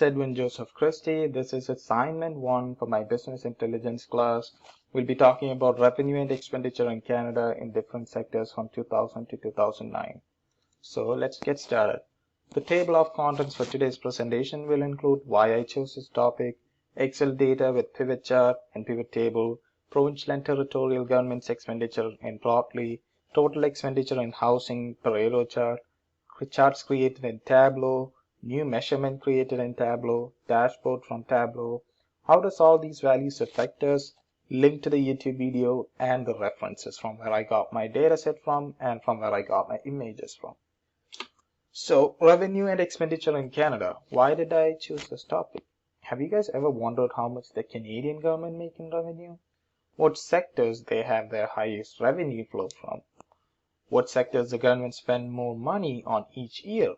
Edwin Joseph Christie. This is assignment 1 for my business intelligence class. We'll be talking about revenue and expenditure in Canada in different sectors from 2000 to 2009. So let's get started. The table of contents for today's presentation will include why I chose this topic, Excel data with pivot chart and pivot table, provincial and territorial government's expenditure in broadly, total expenditure in housing, Pareto chart, charts created in Tableau, new measurement created in Tableau, dashboard from Tableau. How does all these values affect us? Link to the YouTube video and the references from where I got my data set from and from where I got my images from. So, revenue and expenditure in Canada. Why did I choose this topic? Have you guys ever wondered how much the Canadian government make in revenue? What sectors they have their highest revenue flow from? What sectors the government spend more money on each year?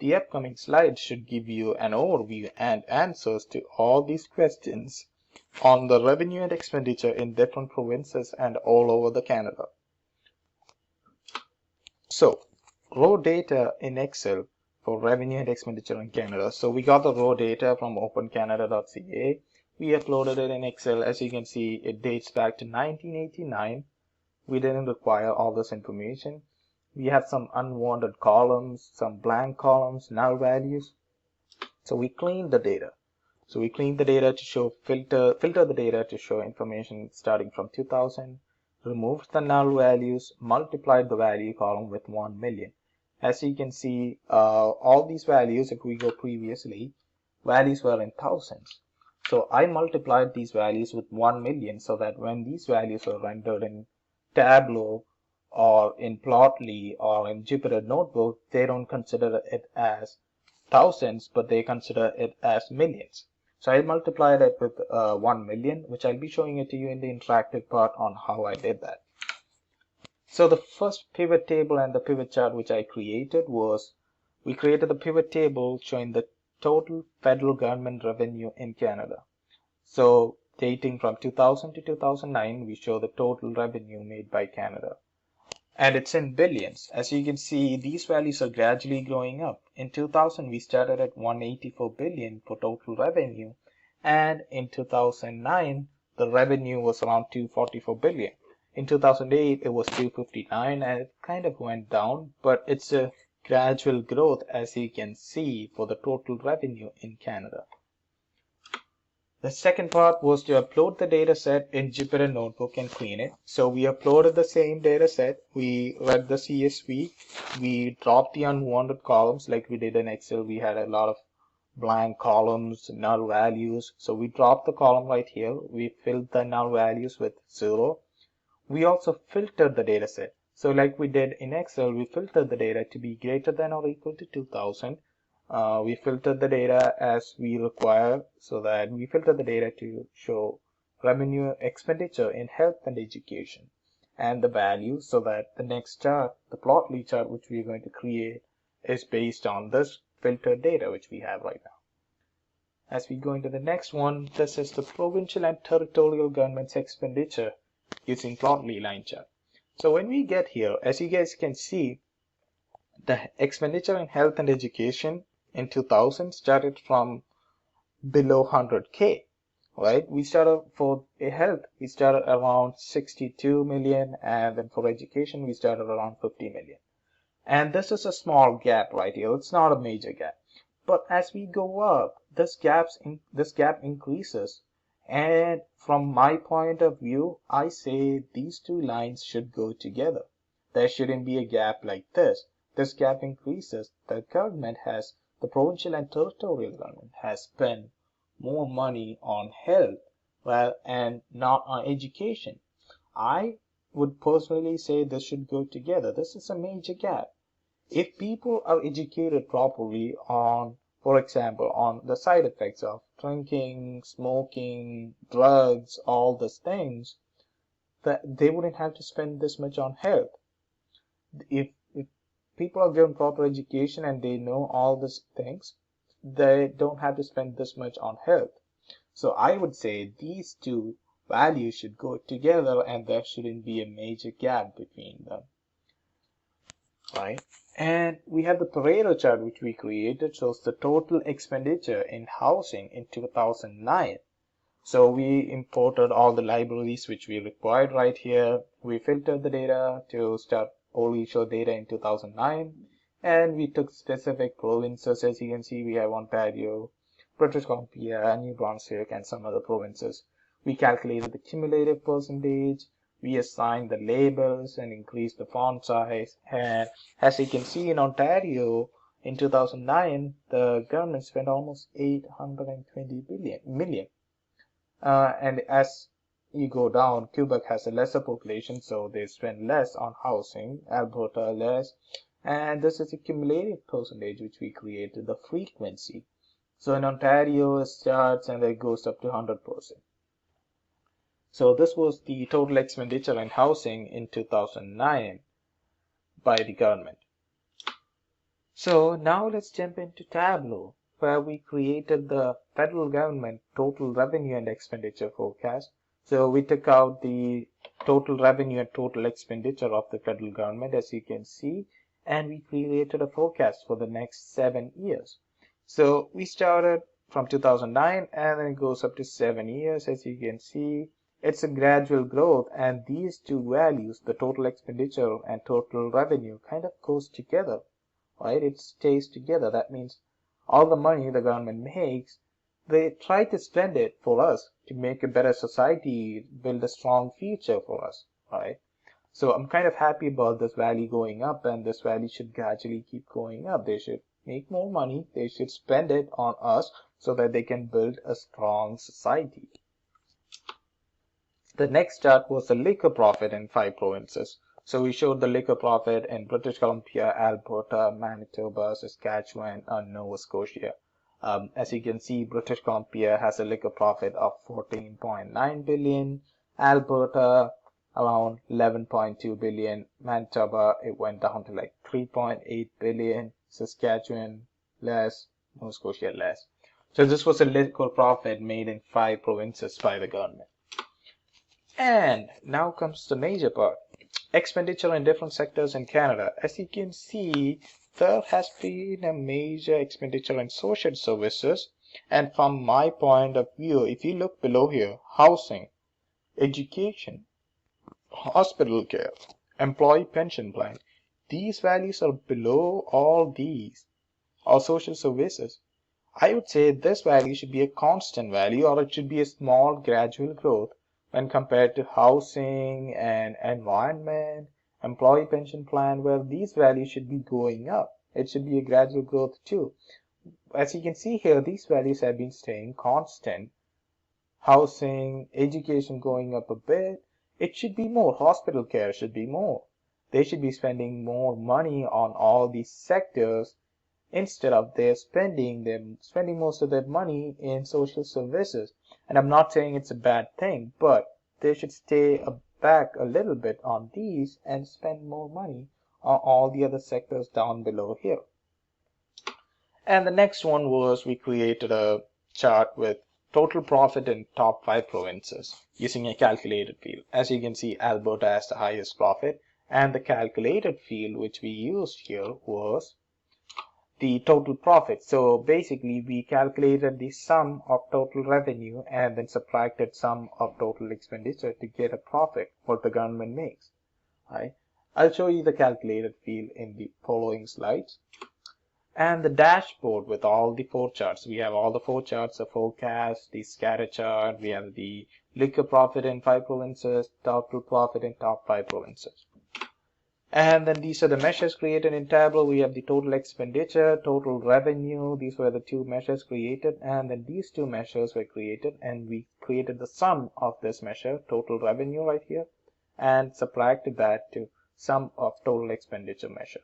The upcoming slides should give you an overview and answers to all these questions on the revenue and expenditure in different provinces and all over the Canada. So, raw data in Excel for revenue and expenditure in Canada. So we got the raw data from opencanada.ca. We uploaded it in Excel. As you can see, it dates back to 1989. We didn't require all this information. We have some unwanted columns, some blank columns, null values. So we cleaned the data. So we cleaned the data to show filter the data to show information starting from 2000, removed the null values, multiplied the value column with 1 million. As you can see, all these values, if we go previously, values were in thousands. So I multiplied these values with 1 million so that when these values are rendered in Tableau or in Plotly or in Jupyter Notebook, they don't consider it as thousands, but they consider it as millions. So I multiplied it with 1 million, which I'll be showing it to you in the interactive part on how I did that. So the first pivot table and the pivot chart which I created was, we created the pivot table showing the total federal government revenue in Canada. So dating from 2000 to 2009, we show the total revenue made by Canada. And it's in billions. As you can see, these values are gradually growing up. In 2000, we started at 184 billion for total revenue. And in 2009, the revenue was around 244 billion. In 2008, it was 259 and it kind of went down, but it's a gradual growth as you can see for the total revenue in Canada. The second part was to upload the data set in Jupyter Notebook and clean it. So we uploaded the same data set. We read the CSV. We dropped the unwanted columns like we did in Excel. We had a lot of blank columns, null values. So we dropped the column right here. We filled the null values with 0. We also filtered the data set. So like we did in Excel, we filtered the data to be greater than or equal to 2000. We filtered the data as we require, so that we filtered the data to show revenue expenditure in health and education and the value, so that the next chart, the Plotly chart which we are going to create, is based on this filtered data which we have right now. As we go into the next one, this is the provincial and territorial government's expenditure using Plotly line chart. So when we get here, as you guys can see, the expenditure in health and education in 2000 started from below 100K, right? We started for health, we started around 62 million, and then for education, we started around 50 million. And this is a small gap right here. It's not a major gap. But as we go up, this gap increases. And from my point of view, I say these two lines should go together. There shouldn't be a gap like this. This gap increases. The provincial and territorial government has spent more money on health and not on education. I would personally say this should go together. This is a major gap. If people are educated properly on, for example, on the side effects of drinking, smoking, drugs, all these things, that they wouldn't have to spend this much on health. If people are given proper education and they know all these things, they don't have to spend this much on health. So I would say these two values should go together and there shouldn't be a major gap between them. right? And we have the Pareto chart which we created, shows the total expenditure in housing in 2009. So we imported all the libraries which we required right here. We filtered the data to start only show data in 2009. And we took specific provinces. As you can see, we have Ontario, British Columbia, New Brunswick, and some other provinces. We calculated the cumulative percentage. We assigned the labels and increased the font size. And as you can see in Ontario, in 2009, the government spent almost 820 million. And as you go down, Quebec has a lesser population, so they spend less on housing, Alberta less, and this is a cumulative percentage which we created, the frequency. So in Ontario it starts and it goes up to 100%. So this was the total expenditure in housing in 2009 by the government. So now let's jump into Tableau, where we created the federal government total revenue and expenditure forecast. So we took out the total revenue and total expenditure of the federal government, as you can see, and we created a forecast for the next 7 years. So we started from 2009 and then it goes up to 7 years. As you can see, it's a gradual growth, and these two values, the total expenditure and total revenue, kind of goes together. Right? It stays together. That means all the money the government makes, they try to spend it for us to make a better society, build a strong future for us, right? So I'm kind of happy about this value going up, and this value should gradually keep going up. They should make more money. They should spend it on us so that they can build a strong society. The next chart was the liquor profit in 5 provinces. So we showed the liquor profit in British Columbia, Alberta, Manitoba, Saskatchewan, and Nova Scotia. As you can see, British Columbia has a liquor profit of 14.9 billion, Alberta around 11.2 billion, Manitoba it went down to like 3.8 billion, Saskatchewan less, Nova Scotia less. So this was a liquor profit made in 5 provinces by the government. And now comes the major part. Expenditure in different sectors in Canada. As you can see, there has been a major expenditure in social services. And from my point of view, if you look below here, housing, education, hospital care, employee pension plan, these values are below all these, or social services. I would say this value should be a constant value, or it should be a small gradual growth when compared to housing and environment, employee pension plan, where these values should be going up. It should be a gradual growth too. As you can see here, these values have been staying constant. Housing, education going up a bit. It should be more. Hospital care should be more. They should be spending more money on all these sectors instead of their spending most of their money in social services. And I'm not saying it's a bad thing, but they should stay back a little bit on these and spend more money on all the other sectors down below here. And the next one was we created a chart with total profit in top 5 provinces using a calculated field. As you can see, Alberta has the highest profit, and the calculated field which we used here was the total profit. So basically we calculated the sum of total revenue and then subtracted sum of total expenditure to get a profit, what the government makes. Right? I'll show you the calculated field in the following slides. And the dashboard with all the 4 charts. We have all the 4 charts, the forecast, the scatter chart, we have the liquor profit in 5 provinces, total profit in top 5 provinces. And then these are the measures created in Tableau. We have the total expenditure, total revenue. These were the 2 measures created. And then these 2 measures were created. And we created the sum of this measure, total revenue right here, and subtracted that to sum of total expenditure measure.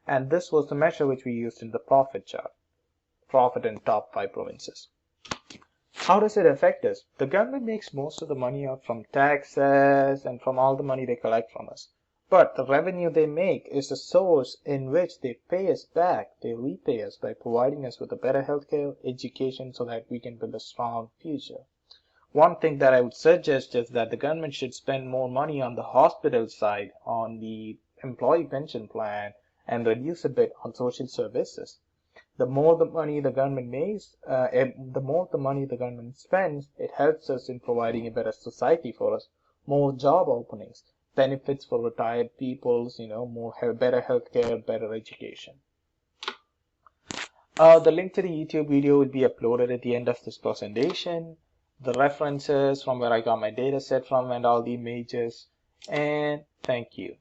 And this was the measure which we used in the profit chart. Profit in top 5 provinces. How does it affect us? The government makes most of the money out from taxes and from all the money they collect from us. But the revenue they make is the source in which they pay us back. They repay us by providing us with a better healthcare, education, so that we can build a strong future. One thing that I would suggest is that the government should spend more money on the hospital side, on the employee pension plan, and reduce a bit on social services. The more the money the government makes, the more the money the government spends, it helps us in providing a better society for us, more job openings, benefits for retired peoples, better healthcare, better education. The link to the YouTube video will be uploaded at the end of this presentation. The references from where I got my data set from and all the images. And thank you.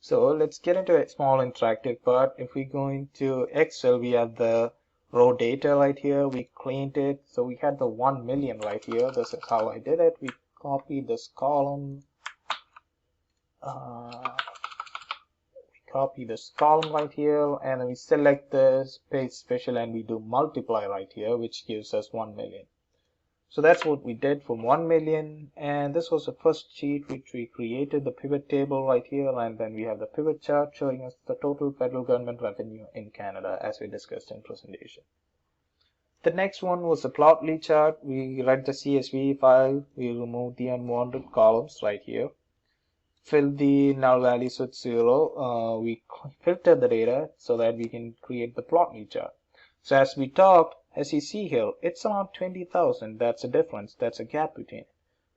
So let's get into a small interactive part. If we go into Excel, we have the raw data right here. We cleaned it. So we had the 1 million right here. This is how I did it. We copied this column. Copy this column right here, and then we select this page special and we do multiply right here, which gives us 1 million. So that's what we did for 1 million, and this was the first sheet which we created, the pivot table right here, and then we have the pivot chart showing us the total federal government revenue in Canada as we discussed in presentation. The next one was the Plotly chart. We read the CSV file, we removed the unwanted columns right here. Fill the null values with 0. We filter the data so that we can create the Plotly chart. So as we talk, as you see here, it's around 20,000. That's a difference. That's a gap between it.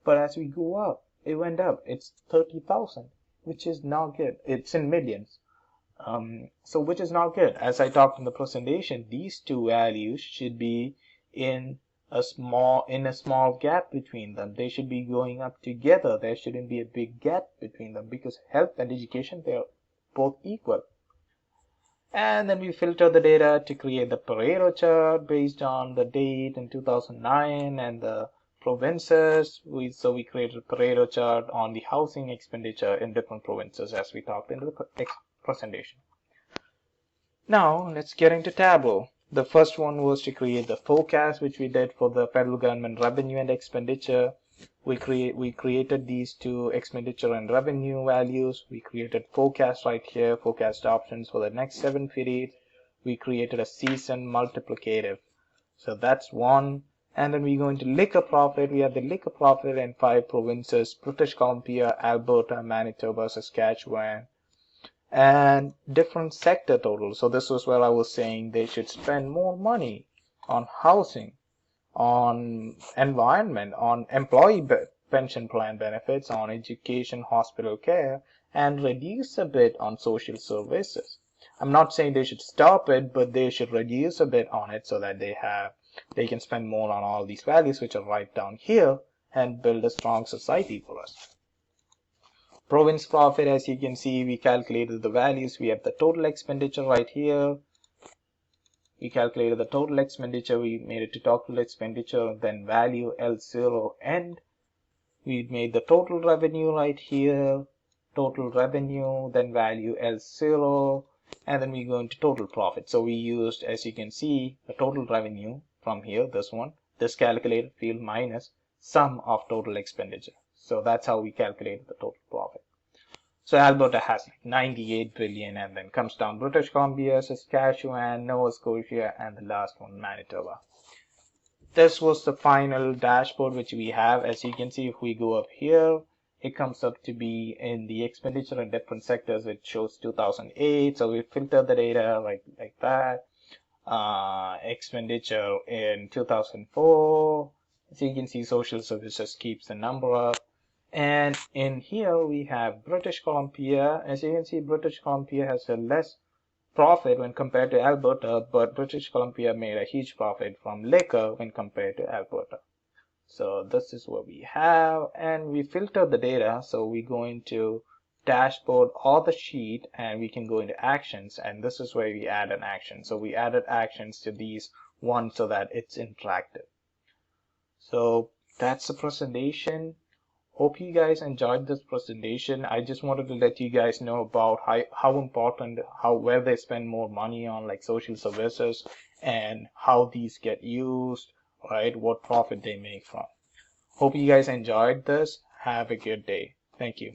But as we go up, it went up. It's 30,000, which is not good. It's in millions. So which is not good. As I talked in the presentation, these two values should be in a small gap between them. They should be going up together. There shouldn't be a big gap between them because health and education, they're both equal. And then we filter the data to create the Pareto chart based on the date in 2009 and the provinces. So we created a Pareto chart on the housing expenditure in different provinces as we talked in the presentation. Now let's get into Tableau. The first one was to create the forecast, which we did for the federal government revenue and expenditure. We created these two expenditure and revenue values. We created forecast right here, forecast options for the next 7 periods. We created a season multiplicative. So that's one. And then we go into liquor profit. We have the liquor profit in 5 provinces: British Columbia, Alberta, Manitoba, Saskatchewan, and different sector totals. So this was where I was saying they should spend more money on housing, on environment, on employee pension plan benefits, on education, hospital care, and reduce a bit on social services. I'm not saying they should stop it, but they should reduce a bit on it so that they can spend more on all these values which are right down here and build a strong society for us. Province profit, as you can see, we calculated the values. We have the total expenditure right here. We calculated the total expenditure. We made it to total expenditure, then value L0 end. We made the total revenue right here, total revenue, then value L0, and then we go into total profit. So we used, as you can see, the total revenue from here, this calculated field minus sum of total expenditure. So that's how we calculated the total profit. So Alberta has 98 billion, and then comes down British Columbia, Saskatchewan, Nova Scotia, and the last one, Manitoba. This was the final dashboard which we have. As you can see, if we go up here, it comes up to be in the expenditure in different sectors. It shows 2008. So we filter the data like that. Expenditure in 2004. So you can see social services keeps the number up. And in here we have British Columbia. As you can see, British Columbia has a less profit when compared to Alberta, but British Columbia made a huge profit from liquor when compared to Alberta. So this is what we have, and we filter the data. So we go into dashboard or the sheet, and we can go into actions, and this is where we add an action. So we added actions to these ones so that it's interactive. So that's the presentation. Hope you guys enjoyed this presentation. I just wanted to let you guys know about how important, where they spend more money on, like social services, and how these get used, right? What profit they make from. Hope you guys enjoyed this. Have a good day. Thank you.